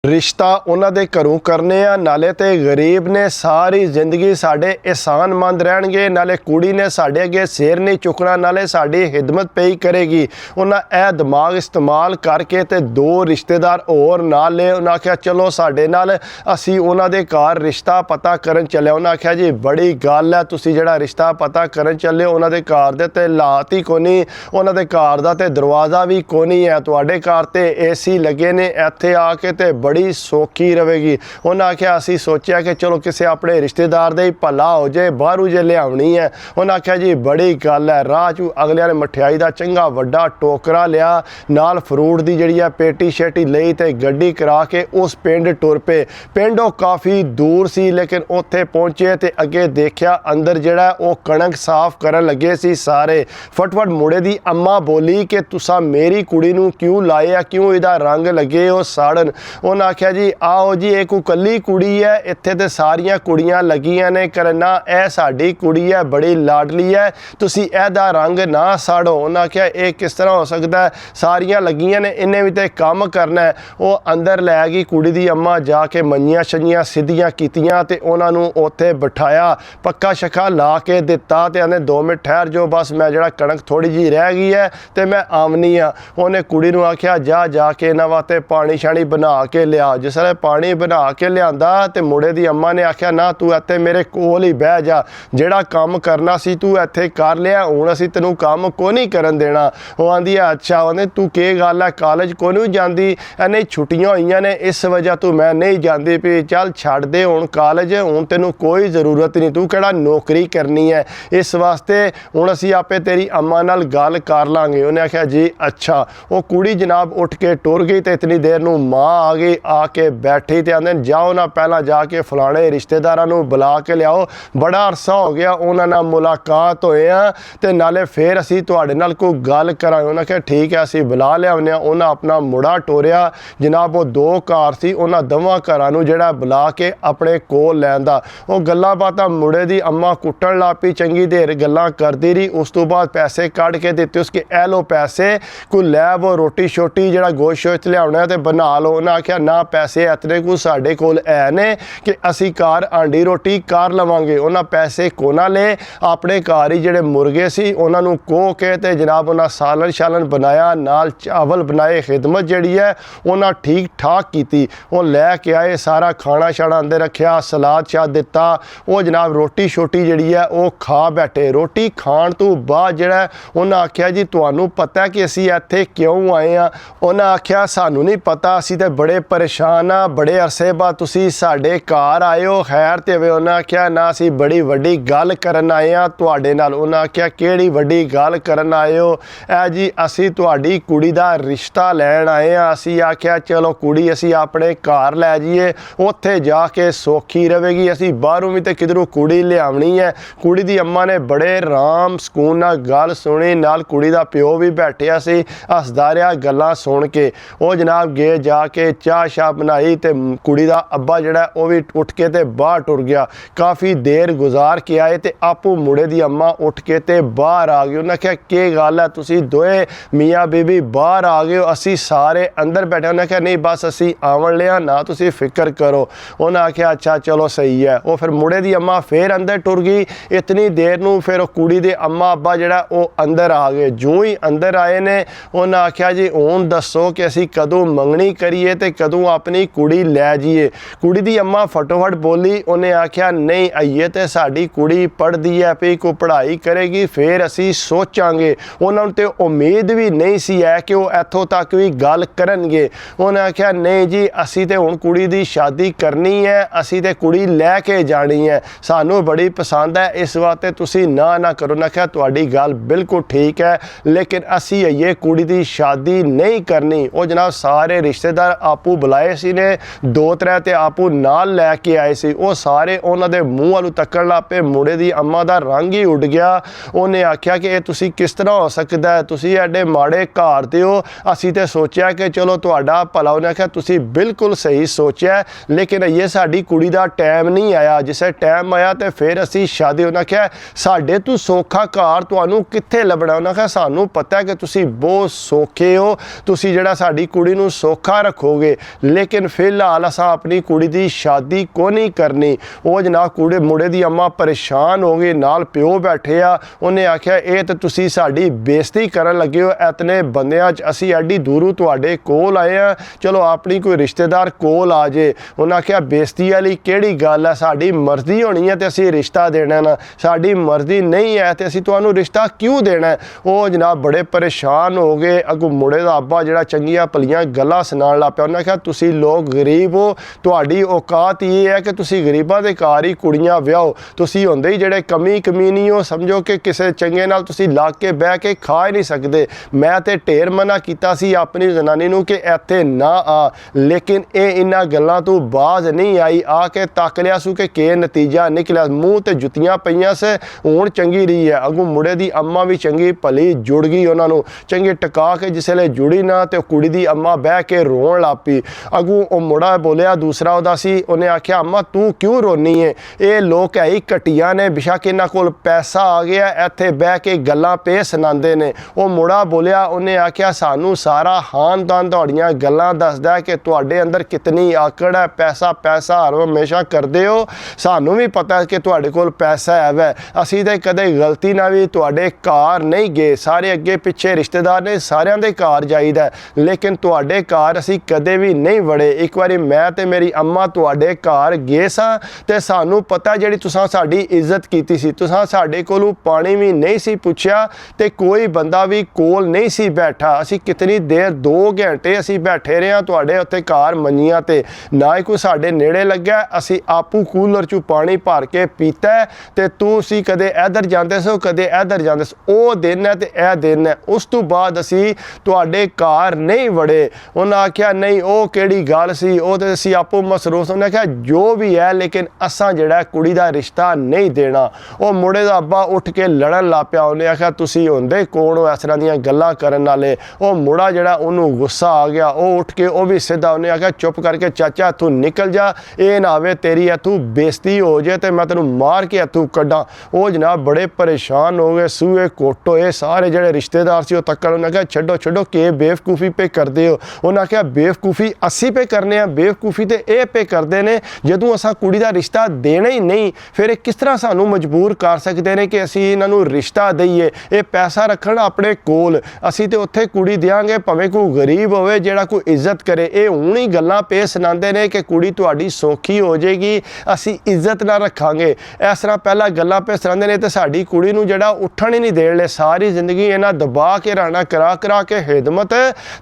रिश्ता उन्होंने घरों करने आ नाले ते गरीब ने सारी जिंदगी साडे एहसानमंद रहणगे नाले कुड़ी ने साडे अगे सिर नहीं चुकना नाले साडी खिदमत पई करेगी। उन्हें यह दिमाग इस्तेमाल करके ते दो रिश्तेदार होर नाल ले उन्हें आख्या चलो साडे नाल असी उन्होंने घर रिश्ता पता करन चले। उन्हें आख्या जी बड़ी गल है तुसी जिहड़ा रिश्ता पता करन चले उन्होंने घर दे ते लात ही कोनी उन्होंने घर दा ते दरवाज़ा भी कोनी है तुहाडे घर ते AC लगे ने इत्थे आके ते बड़ी सौखी रहेगी। उन्हें आख्या असी सोचा कि चलो किसी अपने रिश्तेदार दे भला हो जाए बाहरों जे लियावनी है। उन्हें आख्या जी बड़ी गल है। राह चू अगलियां ने मठियाई का चंगा वड्डा टोकरा लिया नाल फ्रूट की जिहड़ी पेटी शेटी लई ते गड्डी करा के उस पिंड टुर पे। पिंडों काफ़ी दूर सी लेकिन उत्थे पहुंचे ते अगे देखिया अंदर जिहड़ा वो कणक साफ करन लगे सी सारे। फटफट मुड़े दी अम्मा बोली कि तुसा मेरी कुड़ी नूं क्यों लाया क्यों इहदा रंग लगे हो साड़न। उन्हें आख्या जी आओ जी एक कल्ली कुड़ी है इत्थे ते सारियां कुड़ियां लगियां ने करना ए साडी कुड़ी है बड़ी लाडली है तुसी एदा रंग ना साड़ो। उन्हें आख्या ये किस तरह हो सकता है सारियां लगियां ने इन्हें भी तो काम करना है। वो अंदर लै गई कुड़ी दी अम्मा जाके मंजियां शंजियां सीधियां कीतियां ते उन्हां नूं उत्थे बिठाया पक्का शक्का ला के दिता ते आंदे 2 मिनट ठहर जो बस मैं जरा कणक थोड़ी जी रह गई है ते मैं आमनी हाँ। उन्हें कुड़ी नूं आख्या जा जाके इन्हां वास्ते पानी शानी बना के लिया। जिसले पानी बना के लिया तो मुड़े दी अम्मा ने आख्या ना तू इत्थे मेरे कोल ही बह जा जिहड़ा काम करना सी तू इत्थे कर लिया हुण असीं तैनूं काम को नहीं करन देना। वो आंदी है अच्छा आंदे तू के गल है कॉलेज को नहीं जांदी इन्नी छुट्टियां होईयां ने इस वजह तू मैं नहीं जांदी भी चल छड्ड दे हुण कॉलेज हुण तैनूं कोई ज़रूरत नहीं तू किहड़ा नौकरी करनी है इस वास्ते हुण असीं आपे तेरी अम्मा नाल गल कर लांगे। उन्हें आख्या जी अच्छा। वो कुड़ी जनाब उठ के टुर गई तो इतनी देर नूं माँ आ गई आके बैठी तो आंदे जाओ ना पहला जाके फलाने रिश्तेदारां नूं बुला के लियाओ बड़ा अरसा हो गया उन्हां नाल मुलाकात होए आ ते नाले फिर असीं तुहाडे नाल कोई गल करांगे। उन्हें आख्या ठीक है असीं बुला लियाउने। उन्हें अपना मुड़ा टोरिया जनाब वो 2 घर सी उन्हां दोवां घरां नूं जिहड़ा बुला के अपने कोल लैंदा। वो गल्लां बातां मुड़े दी अम्मा कुट्टण लग पई चंगी देर गल्लां करदी रही उस तो बाद पैसे कढ के दित्ते उसके ए लो पैसे कोई लै वो रोटी शोटी जिहड़ा गोश्त शोश्त लियाउणा ते बना लो। उन्हें आख्या ना पैसे इतने को साढ़े कोल है ने कि असी घर आंडी रोटी कर लवांगे। उन्हें पैसे को ना ले अपने घर ही जिहड़े मुर्गे सी उन्होंने कोह के ते जनाब उन्हें सालन शालन बनाया नाल चावल बनाए खिदमत जिहड़ी है उन्हें ठीक ठाक की। वो लैके आए सारा खाना शाना अंदर रखिया सलाद शाद दिता वो जनाब रोटी शोटी जिहड़ी है वो खा बैठे। रोटी खाण तो बाद जिहड़ा उन्हें आख्या जी तुहानूं पता कि असी इत्थे क्यों आए हैं। उन्हें आख्या सानूं नहीं पता असी ते बड़े परेशान हाँ बड़े अरसे बाद तुसी साडे घर आए हो खैर ते वे। उन्हें आख्या ना असी बड़ी वड्डी गल करन आए हैं तुहाडे नाल। उन्हें आख्या केड़ी वड्डी गल करन आए हो ऐ जी असी तुहाडी कुड़ी दा रिश्ता लैण आए हैं। असी आख्या चलो कुड़ी असी अपने घर लै जाइए उत्थे जाके सौखी रहेगी असी बाहरों भी तो किधरों कुड़ी लियावनी है। कुड़ी दी अम्मा ने बड़े राम सकून नाल गल सुनी नाल कुड़ी दा प्यो भी बैठिया सी हसदा रहा गल्लां सुन के। वो जनाब गए जाके चाह शाह बनाई तो कुड़ी दा अब्बा जिहड़ा वो भी उठ के ते बाहर टुर गया। काफ़ी देर गुजार के आए तो आपू मुड़े दी अम्मा उठ के ते बाहर आ गई। उन्हें आख्या के गल है तुसी दोए मियाँ बीबी बाहर आ गए हो असी सारे अंदर बैठे। उन्हें आख्या नहीं बस असी आवन लिया ना तुसी फिक्र करो। उन्हें आख्या अच्छा चलो सही है। वो फिर मुड़े दी अम्मा फिर अंदर टुर गई। इतनी देर नूं फिर कुड़ी दे अम्मा अब्बा जिहड़ा वो अंदर आ गए। जो ही अंदर आए ने उन्हें आख्या जी हुण दसो कि असी कदों मंगनी करिए ते कदों अपनी कुड़ी लै जाइए। कुड़ी दी अम्मा फटोफट बोली उन्हें आख्या नहीं आइए तो साडी कुड़ी पढ़दी है भी कोई पढ़ाई करेगी फिर असी सोचांगे। उन्होंने तो उम्मीद भी नहीं सी है कि वो इत्थों तक भी गल करनगे। उन्हें आख्या नहीं जी असी तो हुण कुड़ी दी शादी करनी है असी तो कुड़ी लैके जानी है सानू बड़ी पसंद है इस वास्ते तुसी ना करो। उन्हें आख्या तुहाडी गल बिल्कुल ठीक है लेकिन असी आइए कुड़ी दी शादी नहीं करनी। वो जनाब सारे रिश्तेदार आपू बुलाए सी ने 2-3 ते आपू नाल लैके आए सी। वो सारे उन्होंने मूँह वालू तकन लग पे। मुड़े दी अम्मा दा रंग ही उड़ गया। उन्हें आख्या कि तुसी किस तरह हो सकता है तुसी एडे माड़े घर दे हो असी ते सोचा कि चलो तुहाडा भला। उन्हें आख्या तुसी बिल्कुल सही सोचा लेकिन ये साडी कुड़ी दा टाइम नहीं आया जिसे टाइम आया तो फिर असी शादी। उन्हें आख्या साडे तू सौखा घर तुहानू कित्थे लभना। उन्हें आख्या सानू पता है कि तुसी बहुत सौखे हो तुसी जिहड़ा साडी कुड़ी नू सौखा रखोगे लेकिन फिलहाल असा अपनी कुड़ी दी शादी को नहीं करनी। वो जनाब कुड़े मुड़े दी अम्मा परेशान हो गई, नाल प्यो बैठे आ, उन्हें आख्या ये तो तुसी साडी बेइज्जती करन लगे हो, इतने बंदियां च असी एडी दूरों तुहाडे कोल आए हैं, चलो अपनी कोई रिश्तेदार कोल आ जे। उन्हें आख्या बेइज्जती वाली केड़ी गल है, साडी मर्जी होनी है तो असी रिश्ता देना ना, साडी मर्जी नहीं है तो असी तुहानू रिश्ता क्यों देना है। वो जनाब बड़े परेशान हो गए। अगू मुड़े दा अब्बा जिहड़ा चंगियां भलियां गल्लां सुनाउण लग पिया। उन्हें आख्या तुसी लोग गरीब हो, तुहाडी औकात ये है कि तुसी गरीबां दे घर ही कुड़ियां विआहो, तुसी हुंदे ही जिहड़े कमी कमीनी हो, समझो कि किसी चंगे नाल तुसी लग के बह के खा ही नहीं सकते। मैं ते ढेर मना कीता सी अपनी जनानी नूं कि इत्थे ना आ, लेकिन ये इन्हां गल्लां तों बाज नहीं आई। आके तक लिया सू कि नतीजा निकलिया, मूँह ते जुत्तियां पईयां से, हुण चंगी रही है। अगू मुड़े दी अम्मा भी चंगी भली जुड़ गई, उन्होंने चंगी टका के जिसले जुड़ी ना तो कुड़ी दी अम्मा बह के रोन लग पई। अगू वो मुड़ा बोलिया दूसरा उहदा सी, उन्हें आख्या अम्मा तू क्यों रोनी है, ये लोग है ही घटिया ने, बेशक इन्हां कोल पैसा आ गया इत्थे बह के गल्लां पे सुनांदे ने। वो मुड़ा बोलिया, उन्हें आख्या सानू सारा खानदान तुहाड़ियां गल्लां दसदा है कि तुहाडे अंदर कितनी आकड़ है, पैसा पैसा हर हमेशा करदे हो, सानू भी पता है कि तुहाडे कोल पैसा है वै, असी ते कदे गलती ना भी तुहाडे घर नहीं गए, सारे अगे पिछे रिश्तेदार ने सारियां दे घर जाईदा, लेकिन तुहाडे घर असी कदे भी नहीं वड़े। एक बारी मैं ते मेरी अम्मा तुहाडे घर गए सां ते सानू पता जिहड़ी तुसां साडी इज्जत कीती सी, तुसां साडे कोलों पानी भी नहीं सी पुछया ते कोई बंदा भी कोल नहीं सी बैठा। असी कितनी देर 2 घंटे असी बैठे रहे हां तुहाडे उत्ते घर मंजियां ते, ना ही कोई साडे नेड़े लग्या, असी आपू कूलर चों पानी भर के पीता ते तुसी कदे इधर जांदे सो कदे इधर जांदे सो, ओ दिन है ते ए दिन है। उस तो बाद असी तुहाडे घर नहीं वड़े। उन्हें आख्या नहीं ओ केड़ी गल सी, ओ ते असी आपू मसरूफ। उन्हें आख्या जो भी है लेकिन असां जिहड़ा कुड़ी दा रिश्ता नहीं देना। ओ मुड़े दा अब्बा उठ के लड़न लग पिया। उन्हें आख्या तुसी हुंदे कौन हो इस तरह दीयां गल्लां करन वाले। ओ मुड़ा जिहड़ा उन्होंने गुस्सा आ गया, ओ उठ के ओ भी सीधा उन्हें आख्या चुप करके चाचा इत्थों निकल जा, ये ना आवे तेरी इत्थों बेइज्जती हो जाए तो मैं तेनों मार के इत्थों कड्डां। ओ जनाब बड़े परेशान हो गए, सूए कोट होए, सारे जिहड़े रिश्तेदार सी तक्कन। उन्हें आख्या छड्डो छड्डो के बेवकूफ़ी पे करदे हो। उन्हें आख्या बेवकूफ़ी असी पे करने आ, बेवकूफ़ी तो ये पे करते हैं जदों असां कुड़ी दा रिश्ता देना ही नहीं, फिर किस तरह सानू मजबूर कर सकते हैं कि असी इन्हां नूं रिश्ता दईए। ये पैसा रखण अपने कोल, असी तो उत्थे कुड़ी देंगे भावें कोई गरीब होवे जिहड़ा कोई इज्जत करे। ये हुण ही गल्लां पे सुनांदे ने कि कुड़ी तुहाडी सौखी हो जाएगी, असी इज्जत ना रखांगे। इस तरह पहला गल्लां पे सुनांदे ने ते साडी कुड़ी नूं जिहड़ा उठण ही नहीं देण ले, सारी जिंदगी इन्हां दबा के रहना, करा करा के हिदमत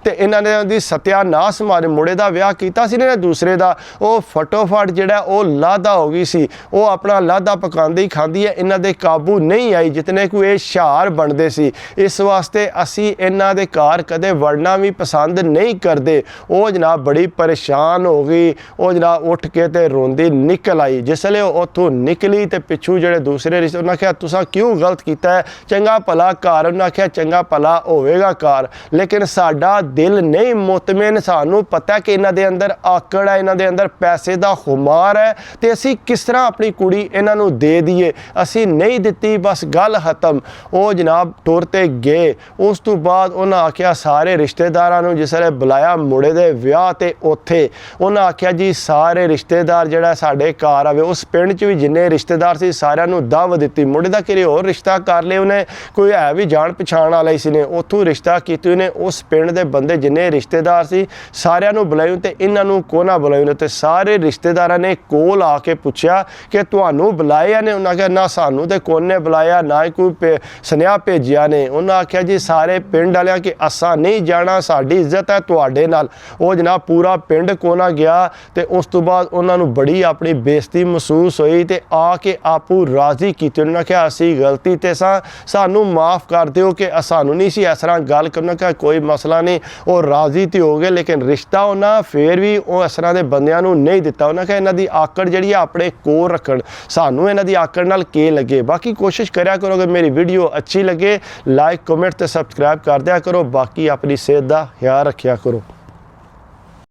ते इन्हां ने दी सत्यानाश मारे। मुड़े दा विआह कीता सी ने दूसरे दा, वो फटोफट जिहड़ा वो लादा हो गई सी, वो अपना लादा पकांदी खांदी है, इन्हां दे काबू नहीं आई जितने कोई ये शार बनदे सी। इस वास्ते असी इन्हां दे घर कदे वड़ना भी पसंद नहीं करदे। वो जनाब बड़ी परेशान हो गई, वो जनाब उठ के ते रोंदी निकल आई। जिसले उत्थों निकली तो पिछू जिहड़े दूसरे रिश्ते उन्हें आख्या तुसां क्यों गलत किया है, चंगा भला घर। उन्हें आख्या चंगा भला होवेगा घर, लेकिन साडा दिल नहीं मुतमिन, सानू पता है कि इन्हां दे अंदर आकड़ है, इन्हां दे अंदर पैसे दा खुमार है, तो असी किस तरह अपनी कुड़ी इन्हां नूं दे दईए। असी नहीं दित्ती, बस गल खत्म। वो जनाब टुर ते गए। उस तो बाद उन्हें आख्या सारे रिश्तेदारां नूं जिसले बुलाया मुड़े दे विआह ते उत्थे उन्हें आख्या जी सारे रिश्तेदार जिहड़ा साडे घर आवे। उस पिंड च भी जिन्ने रिश्तेदार सी सारिआं नूं दावत दित्ती। मुड़े दा किरे होर रिश्ता कर लिया उन्हें, कोई है भी जान पछाण वाला ही सी ने, उत्थों रिश्ता कीती उन्हें। उस पिंड दे बंदे जिन्ने रिश्तेदार सी सारिआं नूं बुलायूं ते इन्हां नूं कोना बुलायूं ते सारे रिश्तेदारां ने कोल आके पुछया कि तुहानूं बुलाया ने। उन्हें आख्या ना सानूं ते कोने बुलाया, ना ही कोई सुनेहा भेजिया ने। उन्हें आख्या जी सारे पिंड वालिआं कि असां नहीं जाना, साडी इज्जत है तुहाडे नाल। वो जनाब पूरा पिंड कोना गया ते उस तो बाद उन्हां नूं बड़ी अपनी बेइज्जती महसूस होई ते आके आपू राजी कीती। उन्होंने आख्या असी गलती ते सानू माफ़ कर दिओ कि सानू नहीं सी इस तरह गल करना। क्या कोई मसला नहीं, वो राजी तो हो गए, लेकिन रिश्ता उन्हें फिर भी वो इस तरह के बंदियां नूं नहीं दिता। उन्हें कहा इन्हां दी आकड़ जिहड़ी अपने कोल रखण, सानू इन्हां दी आकड़ नाल के लगे। बाकी कोशिश करिया करो अगर मेरी वीडियो अच्छी लगे लाइक कमेंट ते सबसक्राइब कर दिया करो। बाकी अपनी सेहत दा ख्याल रखिया करो।